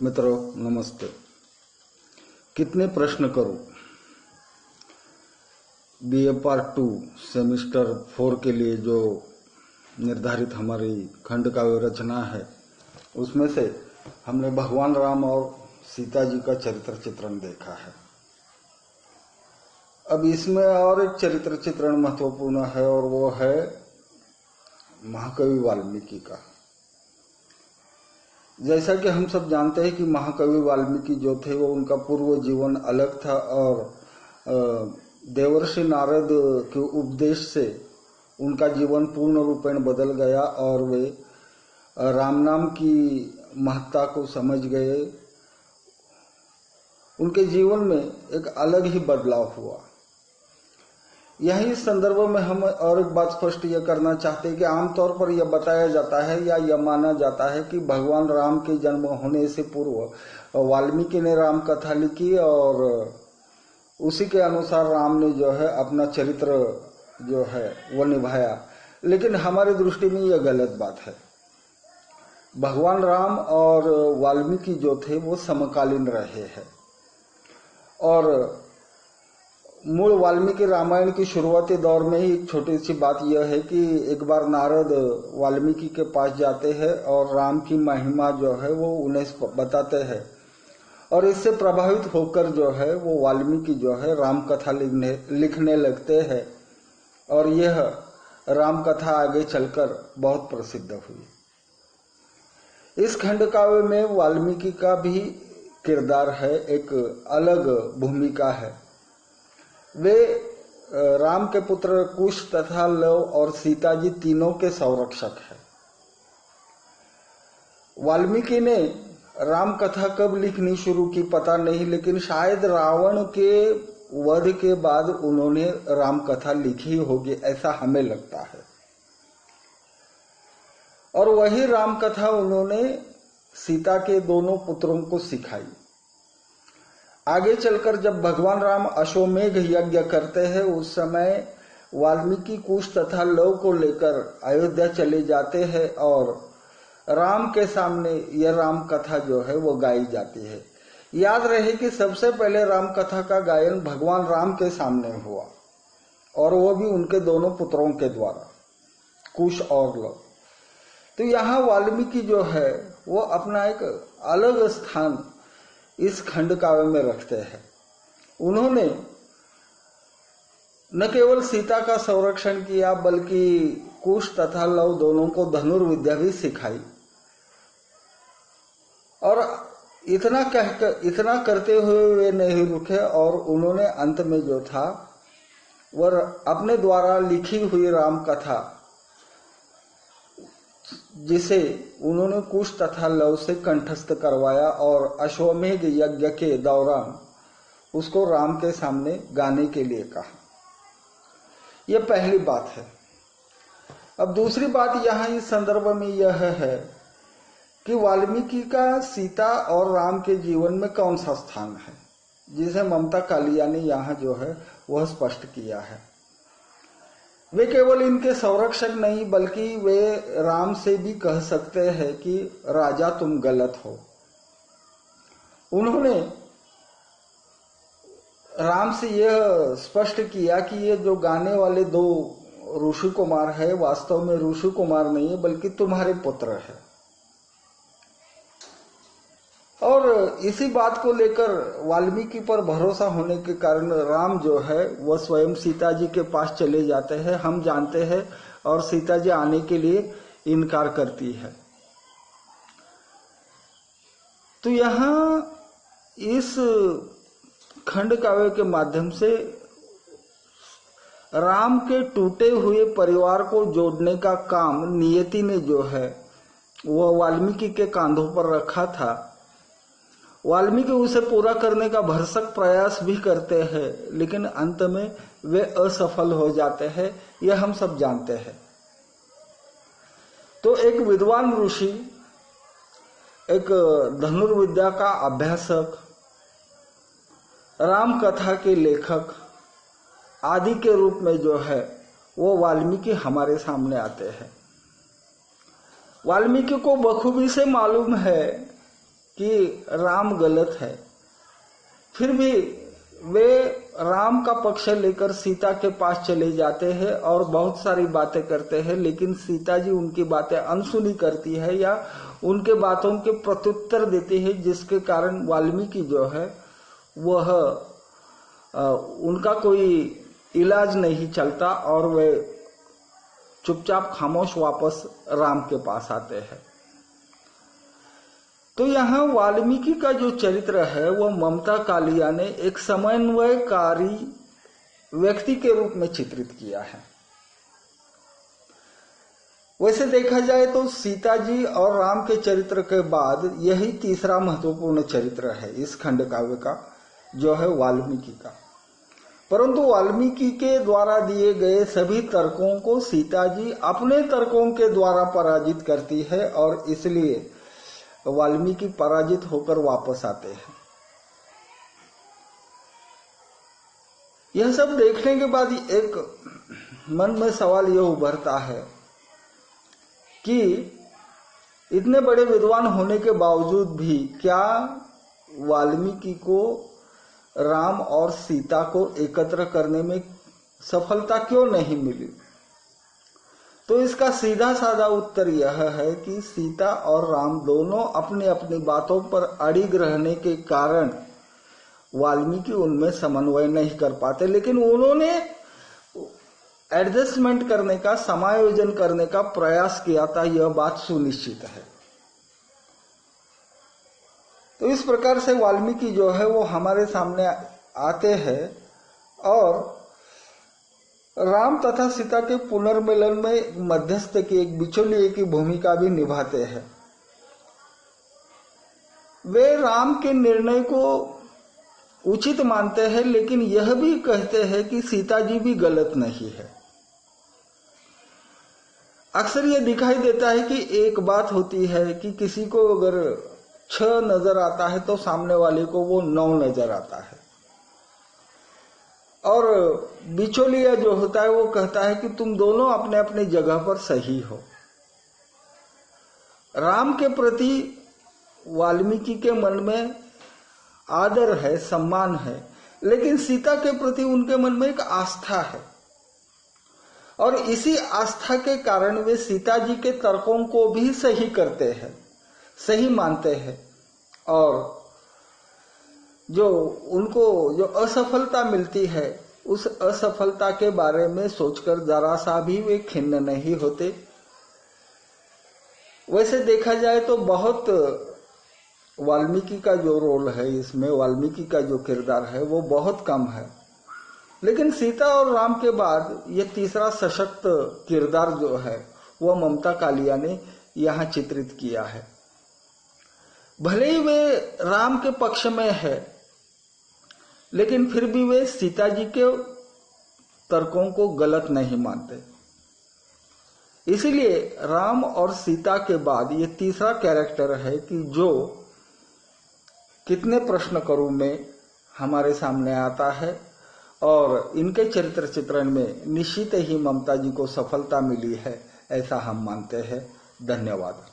मित्रों नमस्ते। कितने प्रश्न करूं? बीए पार्ट 2 सेमिस्टर 4 के लिए जो निर्धारित हमारी खंड काव्य रचना है, उसमें से हमने भगवान राम और सीता जी का चरित्र चित्रण देखा है। अब इसमें और एक चरित्र चित्रण महत्वपूर्ण है और वो है महाकवि वाल्मीकि का। जैसा कि हम सब जानते हैं कि महाकवि वाल्मीकि जो थे वो उनका पूर्व जीवन अलग था और देवर्षि नारद के उपदेश से उनका जीवन पूर्ण रूपेण बदल गया और वे राम नाम की महत्ता को समझ गए। उनके जीवन में एक अलग ही बदलाव हुआ। यही इस संदर्भ में हम और एक बात स्पष्ट यह करना चाहते हैं कि आमतौर पर यह बताया जाता है या यह माना जाता है कि भगवान राम के जन्म होने से पूर्व वाल्मीकि ने राम कथा लिखी और उसी के अनुसार राम ने जो है अपना चरित्र जो है वो निभाया। लेकिन हमारी दृष्टि में यह गलत बात है। भगवान राम और वाल्मीकि जो थे वो समकालीन रहे हैं और मूल वाल्मीकि रामायण की शुरुआती दौर में ही एक छोटी सी बात यह है कि एक बार नारद वाल्मीकि के पास जाते हैं और राम की महिमा जो है वो उन्हें बताते हैं और इससे प्रभावित होकर जो है वो वाल्मीकि जो है राम कथा लिखने लगते हैं और यह राम कथा आगे चलकर बहुत प्रसिद्ध हुई। इस खंड काव्य में वाल्मीकि का भी किरदार है, एक अलग भूमिका है। वे राम के पुत्र कुश तथा लव और सीता जी तीनों के संरक्षक हैं। वाल्मीकि ने राम कथा कब लिखनी शुरू की पता नहीं, लेकिन शायद रावण के वध के बाद उन्होंने राम कथा लिखी होगी, ऐसा हमें लगता है। और वही राम कथा उन्होंने सीता के दोनों पुत्रों को सिखाई। आगे चलकर जब भगवान राम अश्वमेघ यज्ञ करते हैं उस समय वाल्मीकि कुश तथा लव को लेकर अयोध्या चले जाते हैं और राम के सामने यह राम कथा जो है वो गाई जाती है। याद रहे कि सबसे पहले राम कथा का गायन भगवान राम के सामने हुआ और वो भी उनके दोनों पुत्रों के द्वारा, कुश और लव। तो यहाँ वाल्मीकि जो है वो अपना एक अलग स्थान इस खंड काव्य में रखते हैं। उन्होंने न केवल सीता का संरक्षण किया बल्कि कुश तथा लव दोनों को धनुर्विद्या भी सिखाई और इतना करते हुए वे नहीं रुके और उन्होंने अंत में जो था वह अपने द्वारा लिखी हुई राम कथा, जिसे उन्होंने कुश तथा लव से कंठस्थ करवाया और अश्वमेघ यज्ञ के दौरान उसको राम के सामने गाने के लिए कहा। यह पहली बात है। अब दूसरी बात यहाँ इस संदर्भ में यह है कि वाल्मीकि का सीता और राम के जीवन में कौन सा स्थान है, जिसे ममता कालिया ने यहाँ जो है वह स्पष्ट किया है। वे केवल इनके संरक्षक नहीं बल्कि वे राम से भी कह सकते हैं कि राजा तुम गलत हो। उन्होंने राम से यह स्पष्ट किया कि ये जो गाने वाले दो ऋषि कुमार है वास्तव में ऋषि कुमार नहीं है बल्कि तुम्हारे पुत्र है। और इसी बात को लेकर वाल्मीकि पर भरोसा होने के कारण राम जो है वह स्वयं सीता जी के पास चले जाते हैं, हम जानते हैं, और सीता जी आने के लिए इनकार करती है। तो यहाँ इस खंड काव्य के माध्यम से राम के टूटे हुए परिवार को जोड़ने का काम नियति ने जो है वह वाल्मीकि के कांधों पर रखा था। वाल्मीकि उसे पूरा करने का भरसक प्रयास भी करते हैं लेकिन अंत में वे असफल हो जाते हैं, यह हम सब जानते हैं। तो एक विद्वान ऋषि, एक धनुर्विद्या का अभ्यासक, राम कथा के लेखक आदि के रूप में जो है वो वाल्मीकि हमारे सामने आते हैं। वाल्मीकि को बखूबी से मालूम है कि राम गलत है, फिर भी वे राम का पक्ष लेकर सीता के पास चले जाते हैं और बहुत सारी बातें करते हैं, लेकिन सीता जी उनकी बातें अनसुनी करती है या उनके बातों के प्रत्युत्तर देती है, जिसके कारण वाल्मीकि जो है वह उनका कोई इलाज नहीं चलता और वे चुपचाप खामोश वापस राम के पास आते हैं। तो यहाँ वाल्मीकि का जो चरित्र है वह ममता कालिया ने एक समन्वयकारी व्यक्ति के रूप में चित्रित किया है। वैसे देखा जाए तो सीता जी और राम के चरित्र के बाद यही तीसरा महत्वपूर्ण चरित्र है इस खंड काव्य का, जो है वाल्मीकि का। परंतु वाल्मीकि के द्वारा दिए गए सभी तर्कों को सीता जी अपने तर्कों के द्वारा पराजित करती है और इसलिए वाल्मीकि पराजित होकर वापस आते हैं। यह सब देखने के बाद एक मन में सवाल यह उभरता है कि इतने बड़े विद्वान होने के बावजूद भी क्या वाल्मीकि को राम और सीता को एकत्र करने में सफलता क्यों नहीं मिली? तो इसका सीधा साधा उत्तर यह है कि सीता और राम दोनों अपनी अपनी बातों पर अड़िग रहने के कारण वाल्मीकि उनमें समन्वय नहीं कर पाते, लेकिन उन्होंने एडजस्टमेंट करने का, समायोजन करने का प्रयास किया था, यह बात सुनिश्चित है। तो इस प्रकार से वाल्मीकि जो है वो हमारे सामने आते हैं और राम तथा सीता के पुनर्मिलन में मध्यस्थ की, एक बिचौलिए की भूमिका भी निभाते हैं। वे राम के निर्णय को उचित मानते हैं, लेकिन यह भी कहते हैं कि सीता जी भी गलत नहीं है। अक्सर यह दिखाई देता है कि एक बात होती है कि किसी को अगर 6 नजर आता है तो सामने वाले को वो 9 नजर आता है, और बिचौलिया जो होता है वो कहता है कि तुम दोनों अपने अपने जगह पर सही हो। राम के प्रति वाल्मीकि के मन में आदर है, सम्मान है, लेकिन सीता के प्रति उनके मन में एक आस्था है, और इसी आस्था के कारण वे सीता जी के तर्कों को भी सही करते हैं, सही मानते हैं, और जो उनको जो असफलता मिलती है उस असफलता के बारे में सोचकर जरा सा भी वे खिन्न नहीं होते। वैसे देखा जाए तो बहुत वाल्मीकि का जो रोल है इसमें, वाल्मीकि का जो किरदार है वो बहुत कम है, लेकिन सीता और राम के बाद ये तीसरा सशक्त किरदार जो है वह ममता कालिया ने यहाँ चित्रित किया है। भले ही वे राम के पक्ष में है, लेकिन फिर भी वे सीता जी के तर्कों को गलत नहीं मानते। इसीलिए राम और सीता के बाद ये तीसरा कैरेक्टर है कि जो कितने प्रश्न करूं में हमारे सामने आता है, और इनके चरित्र चित्रण में निश्चित ही ममता जी को सफलता मिली है, ऐसा हम मानते हैं। धन्यवाद।